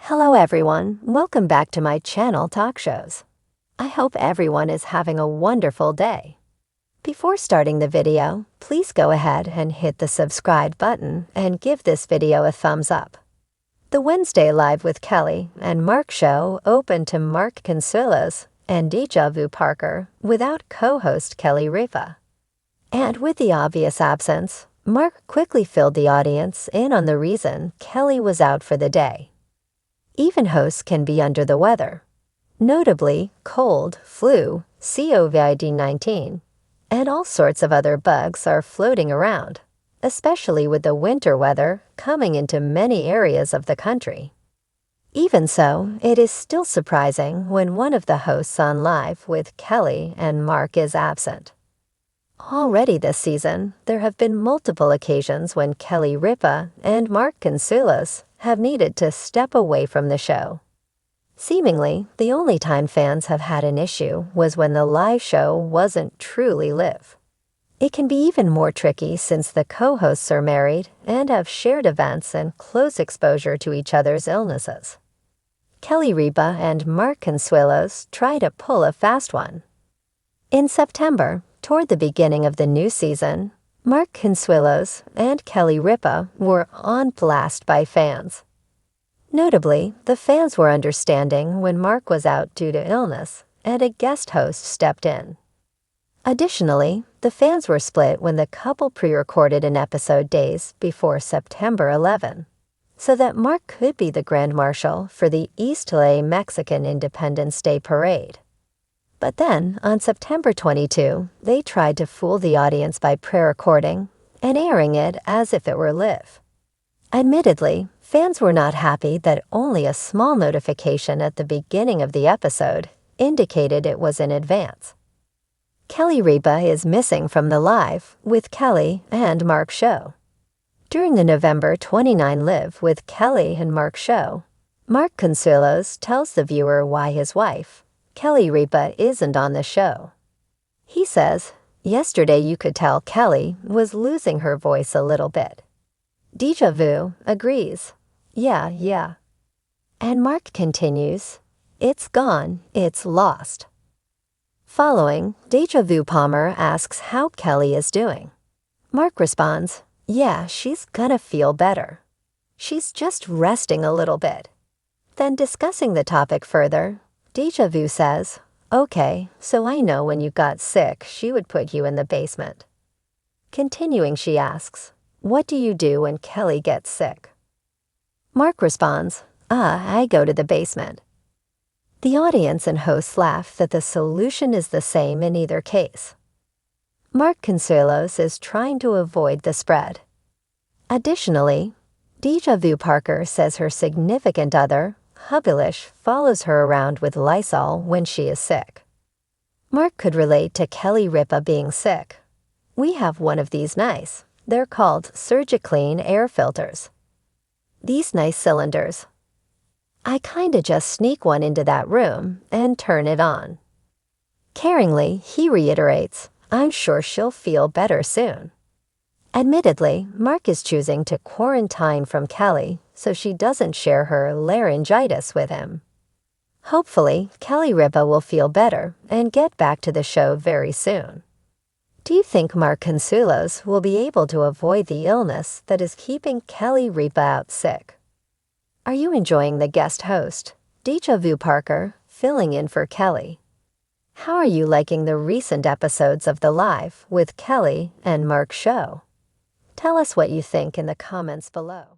Hello everyone, welcome back to my channel Talk Shows. I hope everyone is having a wonderful day. Before starting the video, please go ahead and hit the subscribe button and give this video a thumbs up. The Wednesday Live with Kelly and Mark show opened to Mark Consuelos and Deja Vu Parker without co-host Kelly Ripa. And with the obvious absence, Mark quickly filled the audience in on the reason Kelly was out for the day. Even hosts can be under the weather. Notably, cold, flu, COVID-19, and all sorts of other bugs are floating around, especially with the winter weather coming into many areas of the country. Even so, it is still surprising when one of the hosts on Live with Kelly and Mark is absent. Already this season, there have been multiple occasions when Kelly Ripa and Mark Consuelos have needed to step away from the show. Seemingly, the only time fans have had an issue was when the live show wasn't truly live. It can be even more tricky since the co-hosts are married and have shared events and close exposure to each other's illnesses. Kelly Ripa and Mark Consuelos try to pull a fast one. In September, toward the beginning of the new season, Mark Consuelos and Kelly Ripa were on blast by fans. Notably, the fans were understanding when Mark was out due to illness and a guest host stepped in. Additionally, the fans were split when the couple pre-recorded an episode days before September 11, so that Mark could be the Grand Marshal for the East LA Mexican Independence Day Parade. But then, on September 22, they tried to fool the audience by pre-recording and airing it as if it were live. Admittedly, fans were not happy that only a small notification at the beginning of the episode indicated it was in advance. Kelly Ripa is missing from the Live with Kelly and Mark show. During the November 29 Live with Kelly and Mark show, Mark Consuelos tells the viewer why his wife, Kelly Ripa, isn't on the show. He says, "Yesterday you could tell Kelly was losing her voice a little bit." Deja Vu agrees, yeah. And Mark continues, "It's gone, it's lost." Following, Deja Vu Palmer asks how Kelly is doing. Mark responds, "Yeah, she's gonna feel better. She's just resting a little bit." Then discussing the topic further, Deja Vu says, "Okay, so I know when you got sick, she would put you in the basement." Continuing, she asks, "What do you do when Kelly gets sick?" Mark responds, I go to the basement." The audience and hosts laugh that the solution is the same in either case. Mark Consuelos is trying to avoid the spread. Additionally, Deja Vu Parker says her significant other, Hubblish, follows her around with Lysol when she is sick. Mark could relate to Kelly Ripa being sick. "We have one of these nice. They're called Surgiclean air filters. These nice cylinders. I kinda just sneak one into that room and turn it on." Caringly, he reiterates, "I'm sure she'll feel better soon." Admittedly, Mark is choosing to quarantine from Kelly so she doesn't share her laryngitis with him. Hopefully, Kelly Ripa will feel better and get back to the show very soon. Do you think Mark Consuelos will be able to avoid the illness that is keeping Kelly Ripa out sick? Are you enjoying the guest host, Deja Vu Parker, filling in for Kelly? How are you liking the recent episodes of The Live with Kelly and Mark show? Tell us what you think in the comments below.